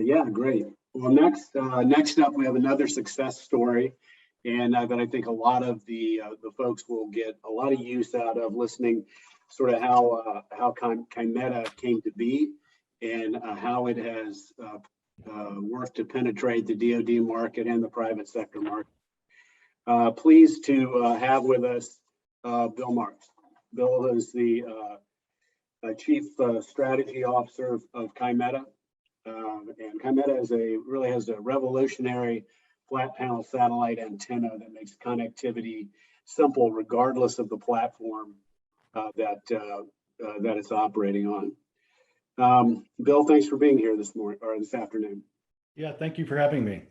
Yeah, great. Well, next up, we have another success story, and that I think a lot of the folks will get a lot of use out of listening, sort of how Kymeta came to be, and how it has worked to penetrate the DoD market and the private sector market. Pleased to have with us Bill Marks. Bill is the Chief Strategy Officer of Kymeta. And Kymeta really has a revolutionary flat panel satellite antenna that makes connectivity simple regardless of the platform that it's operating on. Bill, thanks for being here this morning or this afternoon. Yeah, thank you for having me.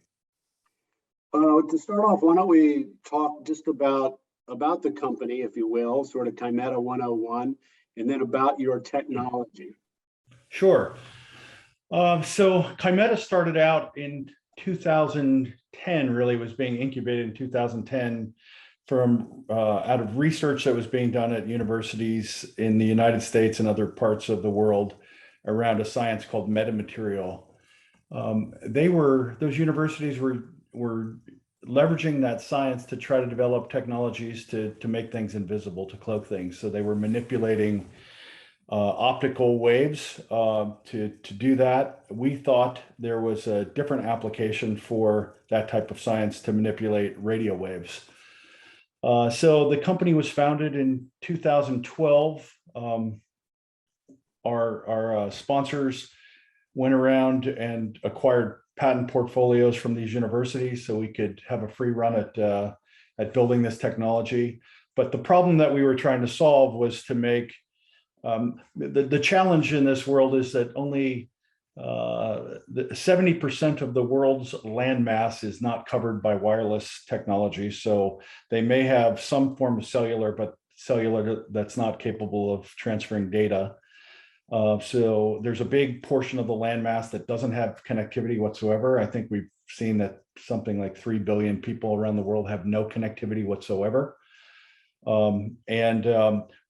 To start off, why don't we talk just about the company, if you will, sort of Kymeta 101, and then about your technology. Sure. So Kymeta started out in 2010, really was being incubated in 2010 from out of research that was being done at universities in the United States and other parts of the world around a science called metamaterial. Those universities were leveraging that science to try to develop technologies to make things invisible, to cloak things. So they were manipulating optical waves to do that. We thought there was a different application for that type of science to manipulate radio waves. So the company was founded in 2012. Our sponsors went around and acquired patent portfolios from these universities so we could have a free run at building this technology. But the problem that we were trying to solve was to make the challenge in this world is that only 70% of the world's land mass is not covered by wireless technology. So they may have some form of cellular, but cellular that's not capable of transferring data. So there's a big portion of the landmass that doesn't have connectivity whatsoever. I think we've seen that something like 3 billion people around the world have no connectivity whatsoever.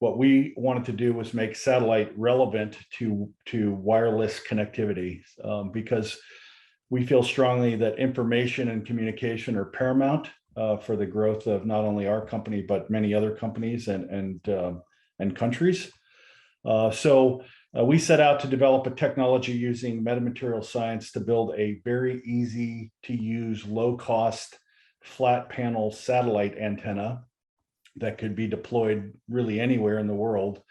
What we wanted to do was make satellite relevant to wireless connectivity because we feel strongly that information and communication are paramount for the growth of not only our company, but many other companies and countries. So we set out to develop a technology using metamaterial science to build a very easy to use, low cost, flat panel satellite antenna that could be deployed really anywhere in the world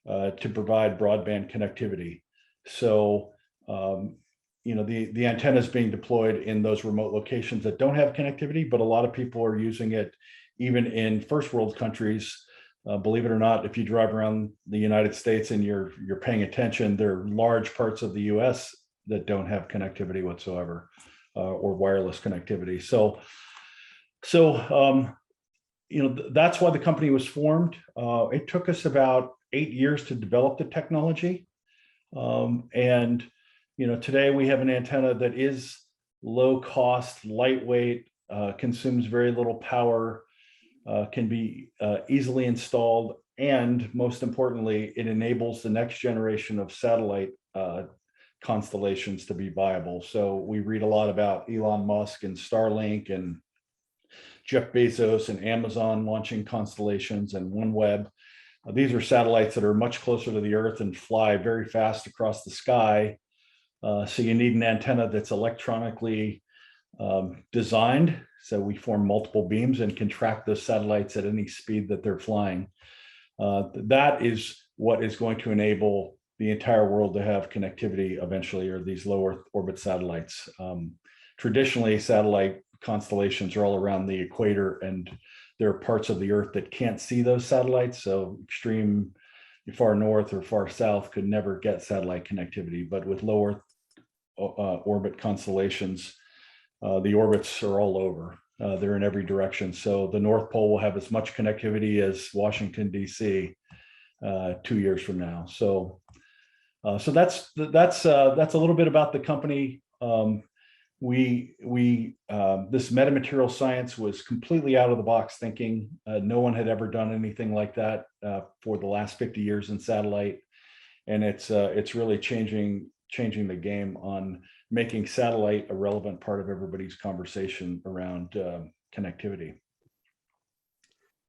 to provide broadband connectivity. So, the antenna is being deployed in those remote locations that don't have connectivity, but a lot of people are using it even in first world countries. Believe it or not, if you drive around the United States and you're paying attention, there are large parts of the US that don't have connectivity whatsoever or wireless connectivity. So that's why the company was formed. It took us about 8 years to develop the technology. Today we have an antenna that is low cost, lightweight, consumes very little power, can be easily installed, and most importantly, it enables the next generation of satellite constellations to be viable. So we read a lot about Elon Musk and Starlink and Jeff Bezos and Amazon launching constellations and OneWeb. These are satellites that are much closer to the Earth and fly very fast across the sky. So you need an antenna that's electronically designed. So we form multiple beams and can track those satellites at any speed that they're flying. That is what is going to enable the entire world to have connectivity eventually, or these low Earth orbit satellites. Traditionally, satellite constellations are all around the equator, and there are parts of the Earth that can't see those satellites. So extreme far north or far south could never get satellite connectivity. But with low Earth orbit constellations, the orbits are all over. They're in every direction. So the North Pole will have as much connectivity as Washington, D.C. 2 years from now. So that's a little bit about the company. This metamaterial science was completely out of the box thinking. No one had ever done anything like that for the last 50 years in satellite, and it's really changing changing the game on making satellite a relevant part of everybody's conversation around connectivity.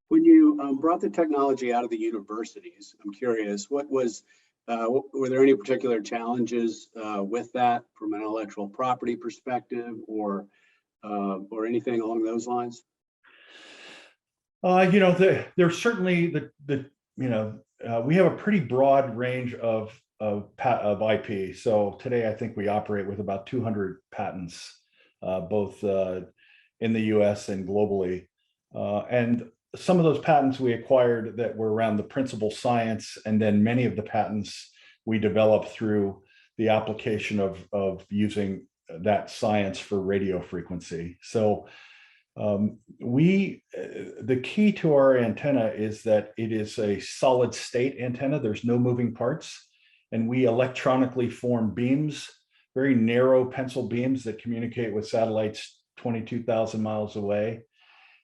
When you brought the technology out of the universities, I'm curious, were there any particular challenges with that from an intellectual property perspective, or anything along those lines? There's certainly we have a pretty broad range of IP. So today, I think we operate with about 200 patents, both in the U.S. and globally. And some of those patents we acquired that were around the principal science, and then many of the patents we developed through the application of using that science for radio frequency. So the key to our antenna is that it is a solid state antenna. There's no moving parts, and we electronically form beams, very narrow pencil beams that communicate with satellites 22,000 miles away.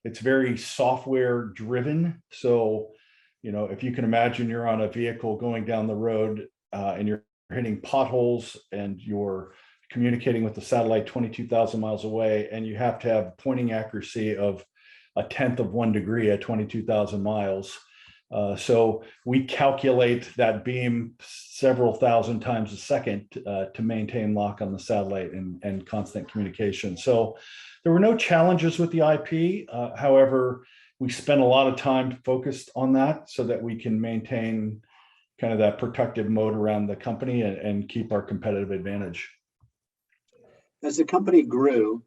It's very software driven. So, if you can imagine you're on a vehicle going down the road and you're hitting potholes and you're communicating with the satellite 22,000 miles away, and you have to have pointing accuracy of 1/10 of 1 degree at 22,000 miles. So we calculate that beam several thousand times a second to maintain lock on the satellite and constant communication. So there were no challenges with the IP. However, we spent a lot of time focused on that so that we can maintain kind of that protective mode around the company and keep our competitive advantage. As the company grew,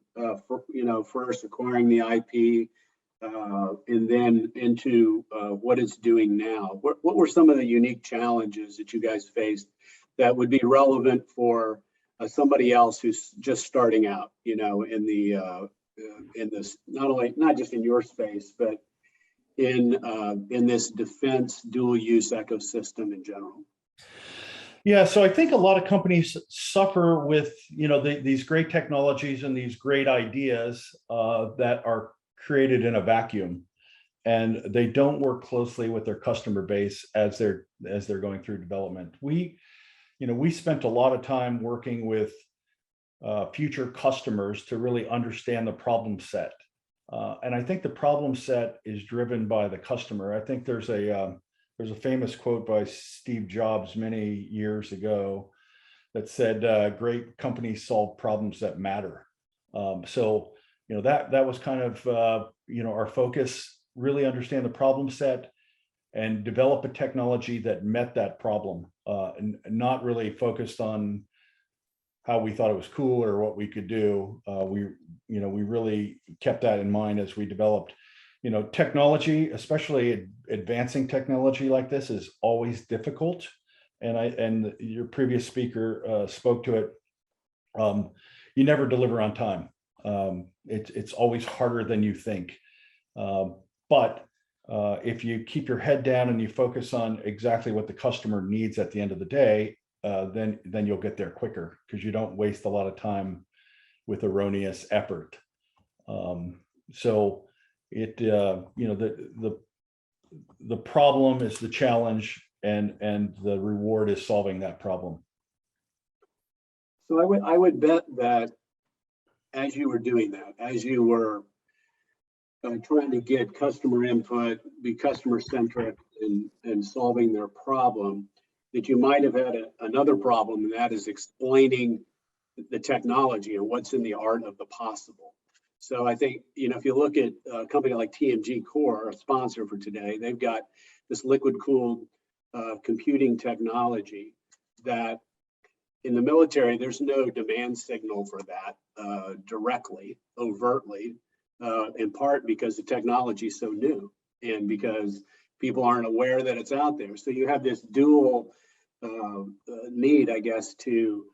first acquiring the IP, and then into what it's doing now, what were some of the unique challenges that you guys faced that would be relevant for somebody else who's just starting out, in this, not just in your space, but in this defense dual use ecosystem in general? Yeah, so I think a lot of companies suffer with these great technologies and these great ideas that are created in a vacuum, and they don't work closely with their customer base as they're going through development. We spent a lot of time working with future customers to really understand the problem set, and I think the problem set is driven by the customer. I think there's a famous quote by Steve Jobs many years ago that said, "Great companies solve problems that matter." So that was kind of our focus: really understand the problem set and develop a technology that met that problem, and not really focused on how we thought it was cool or what we could do. We really kept that in mind as we developed. Technology, especially advancing technology like this, is always difficult. And your previous speaker spoke to it. You never deliver on time. It's always harder than you think. But if you keep your head down and you focus on exactly what the customer needs at the end of the day, then you'll get there quicker, because you don't waste a lot of time with erroneous effort. So the problem is the challenge, and the reward is solving that problem. So I would bet that as you were doing that, as you were trying to get customer input, be customer centric and solving their problem, that you might have had another problem, and that is explaining the technology and what's in the art of the possible. So I think, if you look at a company like TMG Core, a sponsor for today, they've got this liquid cooled computing technology that in the military, there's no demand signal for that directly, overtly, in part because the technology is so new and because people aren't aware that it's out there. So you have this dual need, I guess, to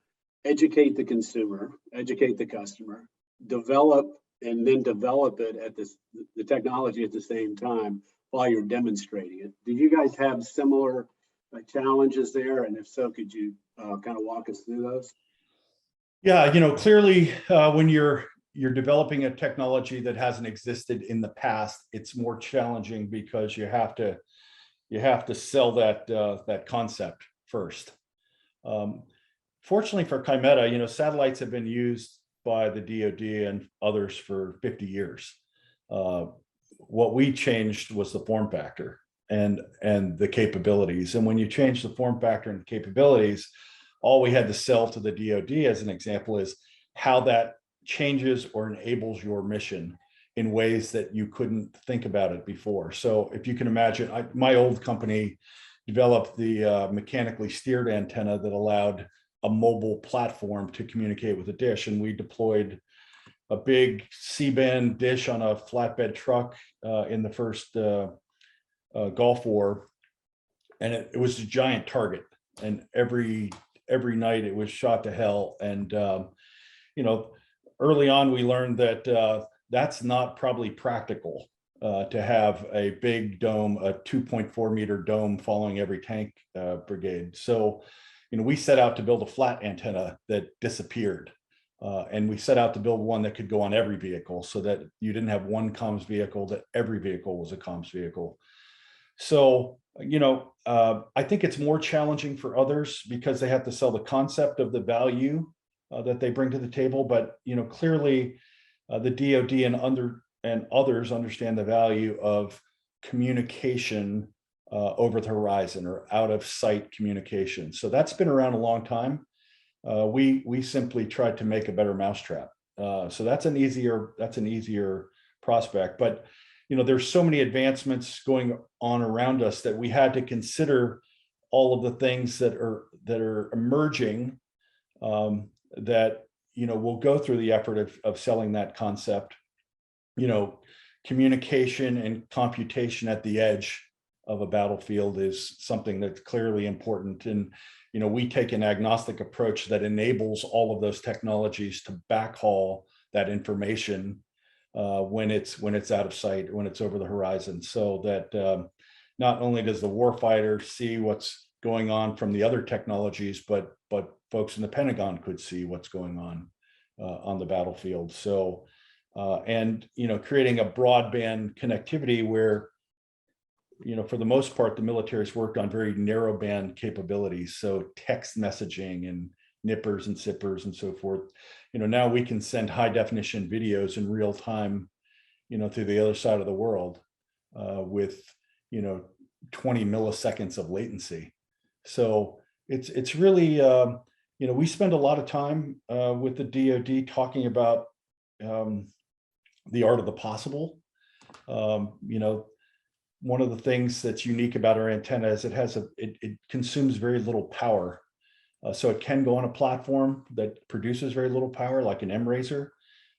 educate the consumer, educate the customer, develop it at the technology at the same time while you're demonstrating it. Did you guys have similar challenges there? And if so, could you kind of walk us through those? Yeah, clearly when you're developing a technology that hasn't existed in the past, it's more challenging because you have to sell that concept first. fortunately for Kymeta, satellites have been used by the DoD and others for 50 years. What we changed was the form factor and the capabilities. And when you change the form factor and capabilities, all we had to sell to the DoD, as an example, is how that changes or enables your mission in ways that you couldn't think about it before. So if you can imagine, my old company developed the mechanically steered antenna that allowed a mobile platform to communicate with a dish. And we deployed a big C-band dish on a flatbed truck in the first Gulf War. And it was a giant target. And every night it was shot to hell. And, early on, we learned that that's not probably practical to have a big dome, a 2.4 meter dome following every tank brigade. So, we set out to build a flat antenna that disappeared. And we set out to build one that could go on every vehicle so that you didn't have one comms vehicle, that every vehicle was a comms vehicle. So, I think it's more challenging for others because they have to sell the concept of the value that they bring to the table. But, clearly the DoD and others understand the value of communication over the horizon or out of sight communication. So that's been around a long time. We simply tried to make a better mousetrap. So that's an easier prospect. But there's so many advancements going on around us that we had to consider all of the things that are emerging that we'll go through the effort of selling that concept. Communication and computation at the edge of a battlefield is something that's clearly important. And, we take an agnostic approach that enables all of those technologies to backhaul that information when it's out of sight, when it's over the horizon, so that not only does the warfighter see what's going on from the other technologies, but folks in the Pentagon could see what's going on the battlefield. So, and creating a broadband connectivity where, for the most part, the military's worked on very narrow band capabilities. So text messaging and nippers and zippers and so forth. Now we can send high definition videos in real time, to the other side of the world with, 20 milliseconds of latency. So it's really, we spend a lot of time with the DoD talking about the art of the possible. One of the things that's unique about our antenna is it consumes very little power. So it can go on a platform that produces very little power, like an M-Razor.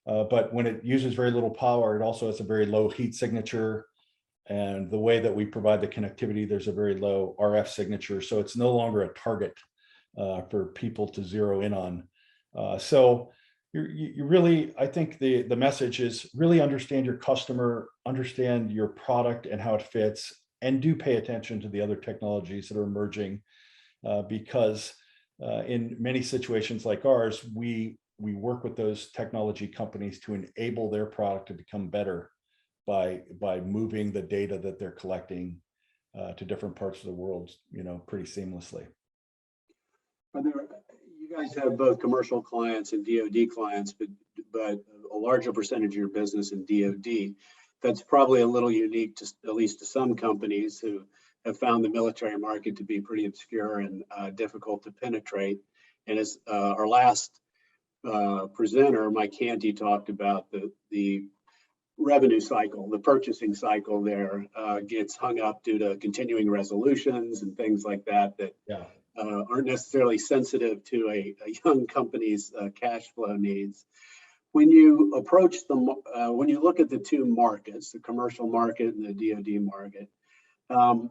But when it uses very little power, it also has a very low heat signature. And the way that we provide the connectivity, there's a very low RF signature. So it's no longer a target for people to zero in on. So you really, I think the message is really understand your customer, understand your product and how it fits, and do pay attention to the other technologies that are emerging because in many situations like ours, we work with those technology companies to enable their product to become better by moving the data that they're collecting to different parts of the world, pretty seamlessly. You guys have both commercial clients and DoD clients, but a larger percentage of your business in DoD. That's probably a little unique to at least to some companies who have found the military market to be pretty obscure and difficult to penetrate. And as our last presenter, Mike Canty, talked about, the revenue cycle, the purchasing cycle there gets hung up due to continuing resolutions and things like that Yeah. Aren't necessarily sensitive to a young company's cash flow needs. When you approach when you look at the two markets, the commercial market and the DoD market, and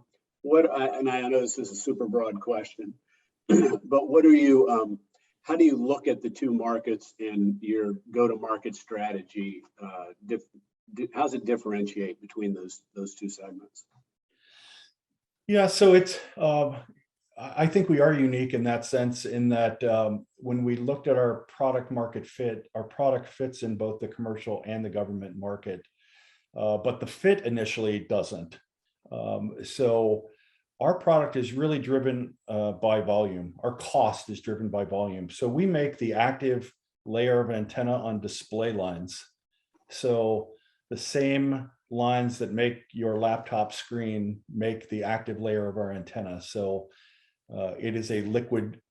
I know this is a super broad question, but how do you look at the two markets in your go-to-market strategy? How does it differentiate between those two segments? Yeah, so it's, I think we are unique in that sense, in that when we looked at our product market fit, our product fits in both the commercial and the government market, but the fit initially doesn't. So our product is really driven by volume. Our cost is driven by volume. So we make the active layer of antenna on display lines. So the same lines that make your laptop screen make the active layer of our antenna. So it is a liquid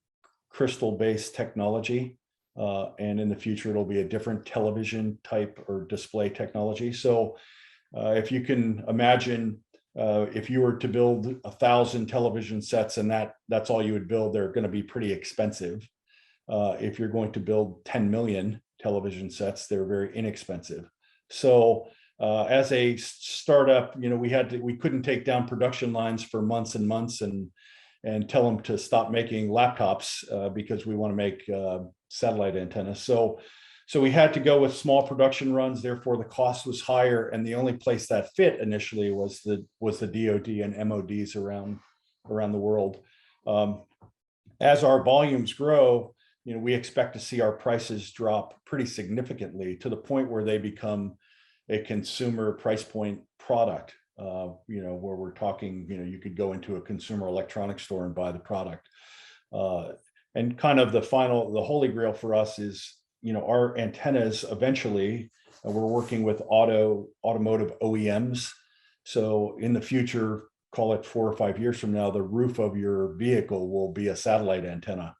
crystal-based technology. And in the future, it'll be a different television type or display technology. So if you can imagine, if you were to build 1,000 television sets and that's all you would build, they're going to be pretty expensive. If you're going to build 10 million television sets, they're very inexpensive. So as a startup, we couldn't take down production lines for months and months and tell them to stop making laptops because we want to make satellite antennas. So we had to go with small production runs. Therefore, the cost was higher, and the only place that fit initially was the DoD and MODs around the world. As our volumes grow, we expect to see our prices drop pretty significantly to the point where they become a consumer price point product. Where we're talking, you could go into a consumer electronics store and buy the product. And kind of the holy grail for us is, our antennas eventually, we're working with automotive OEMs. So in the future, call it 4 or 5 years from now, the roof of your vehicle will be a satellite antenna.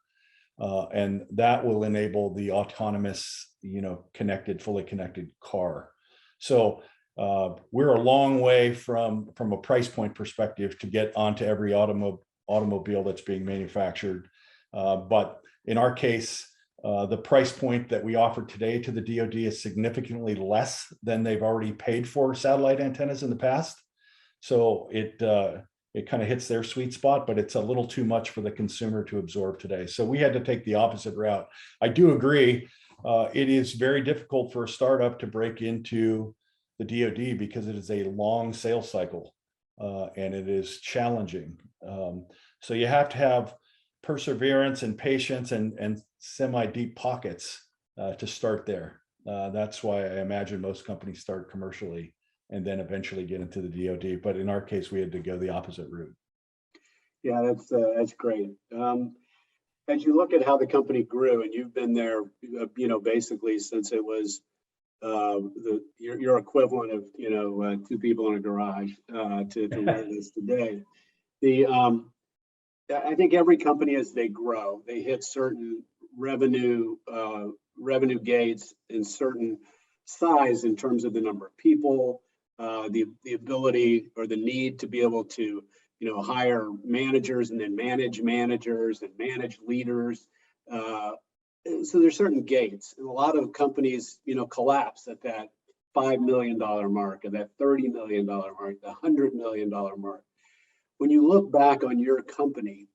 And that will enable the autonomous, fully connected car. So we're a long way from a price point perspective to get onto every automobile that's being manufactured. But in our case, the price point that we offer today to the DoD is significantly less than they've already paid for satellite antennas in the past. So it kind of hits their sweet spot, but it's a little too much for the consumer to absorb today. So we had to take the opposite route. I do agree. It is very difficult for a startup to break into the DoD because it is a long sales cycle and it is challenging. So you have to have perseverance and patience and semi-deep pockets to start there. That's why I imagine most companies start commercially and then eventually get into the DoD. But in our case, we had to go the opposite route. Yeah, that's great. As you look at how the company grew, and you've been there, basically since it was your equivalent of 2 people in a garage to where it is today. I think every company, as they grow, they hit certain revenue gates in certain size in terms of the number of people, the ability or the need to be able to hire managers and then manage managers and manage leaders. So there's certain gates, and a lot of companies collapse at that $5 million mark, at that $30 million mark, the $100 million mark. When you look back on your company,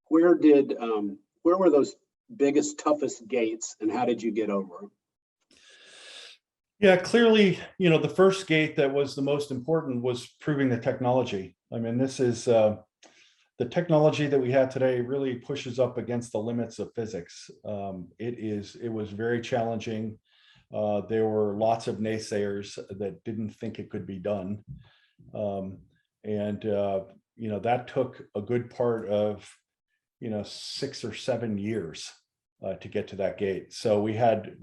where were those biggest, toughest gates, and how did you get over them? Yeah, clearly, the first gate that was the most important was proving the technology. I mean, this is the technology that we have today really pushes up against the limits of physics. It was very challenging. There were lots of naysayers that didn't think it could be done. That took a good part of 6 or 7 years to get to that gate. So we had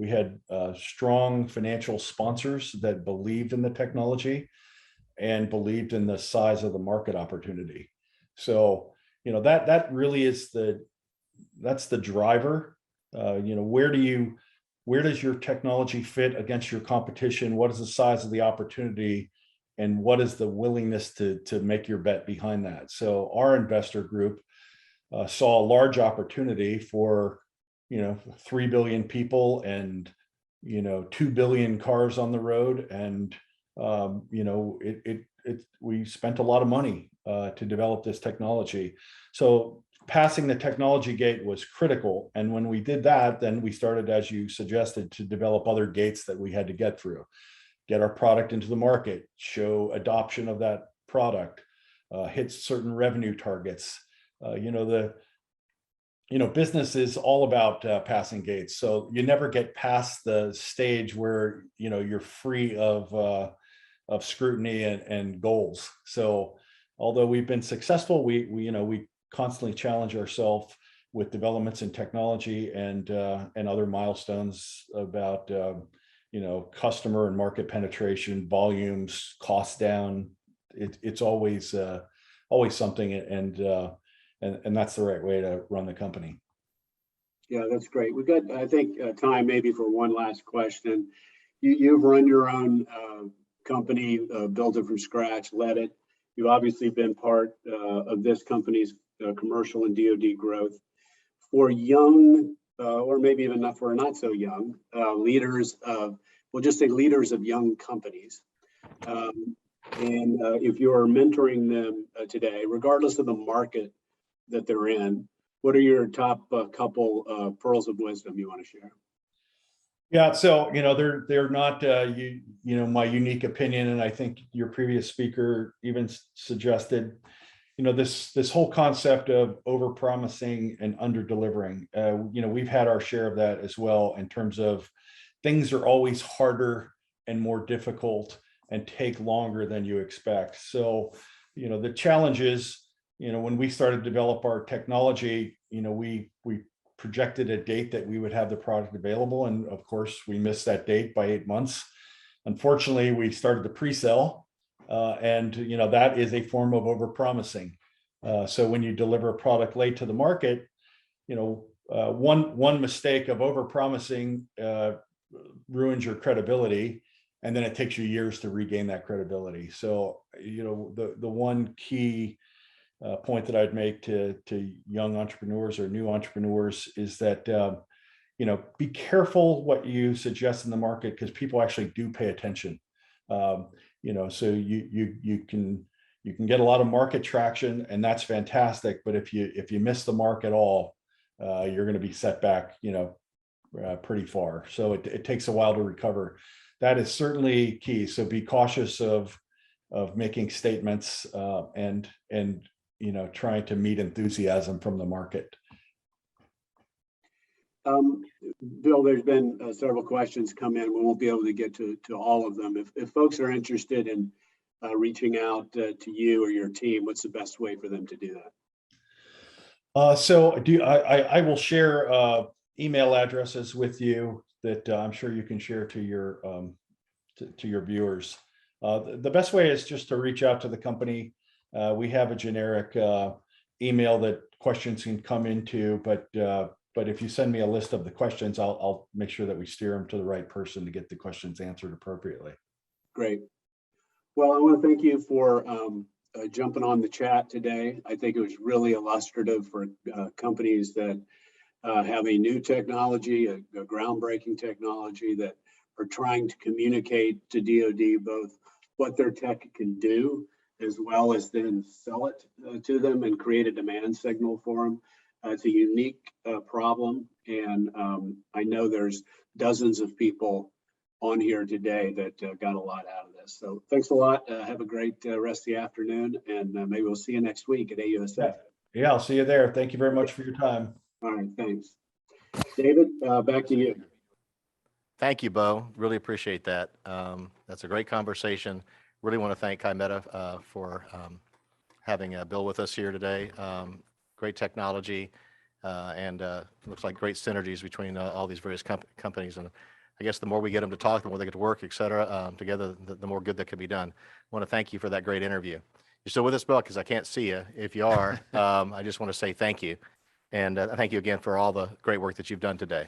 strong financial sponsors that believed in the technology and believed in the size of the market opportunity. So that really is that's the driver. Where does your technology fit against your competition? What is the size of the opportunity, and what is the willingness to make your bet behind that? So our investor group saw a large opportunity for 3 billion people and 2 billion cars on the road, and we spent a lot of money to develop this technology. So passing the technology gate was critical, and when we did that, then we started, as you suggested, to develop other gates that we had to get through, get our product into the market, show adoption of that product, hit certain revenue targets. Business is all about passing gates. So you never get past the stage where you're free of scrutiny and goals. So although we've been successful, we constantly challenge ourselves with developments in technology and other milestones about customer and market penetration, volumes, costs down. It's always something, and that's the right way to run the company. Yeah, that's great. We've got, I think, time maybe for one last question. You've run your own company, built it from scratch, led it. You've obviously been part of this company's commercial and DoD growth. For young, or maybe even not for not so young, leaders of, we'll just say leaders of young companies. And if you're mentoring them today, regardless of the market that they're in, what are your top couple pearls of wisdom you want to share? Yeah, so they're not my unique opinion, and I think your previous speaker even suggested this whole concept of over-promising and under-delivering. We've had our share of that as well, in terms of things are always harder and more difficult and take longer than you expect. So the challenge is, when we started to develop our technology, we projected a date that we would have the product available, and of course we missed that date by 8 months. Unfortunately, we started the pre-sale, and that is a form of over-promising. So when you deliver a product late to the market, one mistake of over-promising ruins your credibility, and then it takes you years to regain that credibility. So the one key point that I'd make to young entrepreneurs or new entrepreneurs is that be careful what you suggest in the market, because people actually do pay attention. So you can get a lot of market traction, and that's fantastic. But if you miss the mark at all, you're going to be set back pretty far. So it takes a while to recover. That is certainly key. So be cautious of making statements and trying to meet enthusiasm from the market. Bill, there's been several questions come in. We won't be able to get to all of them. If folks are interested in reaching out to you or your team, what's the best way for them to do that? So I will share email addresses with you that I'm sure you can share to your viewers. The best way is just to reach out to the company. We have a generic email that questions can come into, but if you send me a list of the questions, I'll make sure that we steer them to the right person to get the questions answered appropriately. Great. Well, I want to thank you for jumping on the chat today. I think it was really illustrative for companies that have a new technology, a groundbreaking technology, that are trying to communicate to DoD both what their tech can do, as well as then sell it to them and create a demand signal for them. It's a unique problem, and I know there's dozens of people on here today that got a lot out of this. So thanks a lot. Have a great rest of the afternoon, and maybe we'll see you next week at AUSF. Yeah, I'll see you there. Thank you very much for your time. All right, thanks. David, back to you. Thank you, Bo. Really appreciate that. That's a great conversation. Really want to thank Kymeta for having Bill with us here today. Great technology, and looks like great synergies between all these various companies. And I guess the more we get them to talk, the more they get to work, et cetera, together, the more good that can be done. I want to thank you for that great interview. You're still with us, Bill? Because I can't see you. If you are, I just want to say thank you. And thank you again for all the great work that you've done today.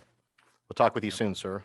We'll talk with you soon, sir.